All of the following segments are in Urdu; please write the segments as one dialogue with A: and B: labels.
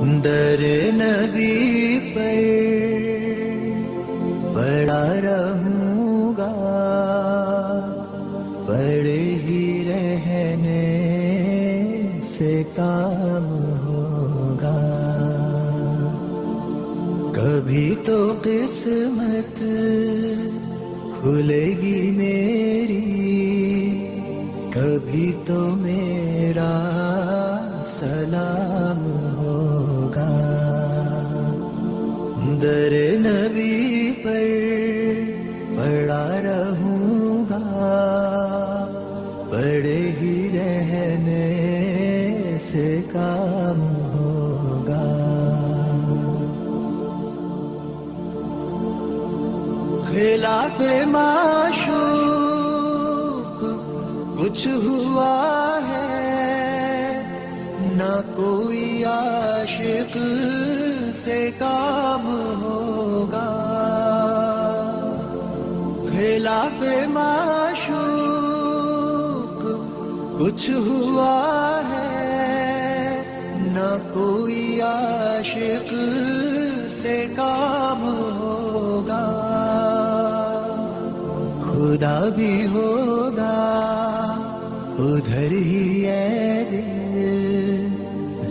A: در نبی پر پڑا رہوں گا، پڑے ہی رہنے سے کام ہوگا. کبھی تو قسمت کھلے گی میری، کبھی تو میرا سلام ہوگا. در نبی پر پڑا رہوں گا، پڑے ہی رہنے سے کام ہوگا. خلاف معشوق کچھ ہوا ہے، نہ کوئی عاشق سے کام ہوگا. خلاف معشوق کچھ ہوا ہے، نہ کوئی عاشق سے کام ہوگا. خدا بھی ہوگا ادھر ہی ہے دل،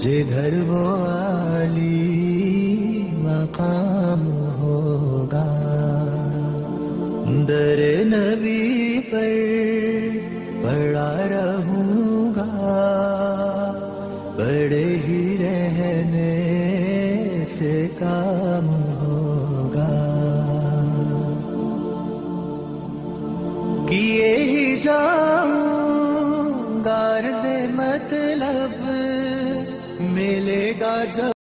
A: جدھر وہ عالی مقام ہوگا. در نبی پر پڑا رہوں گا، پڑے ہی رہنے سے کام ہوگا. کیے ہی جاؤں گا عرض مطلب، ملے گا جب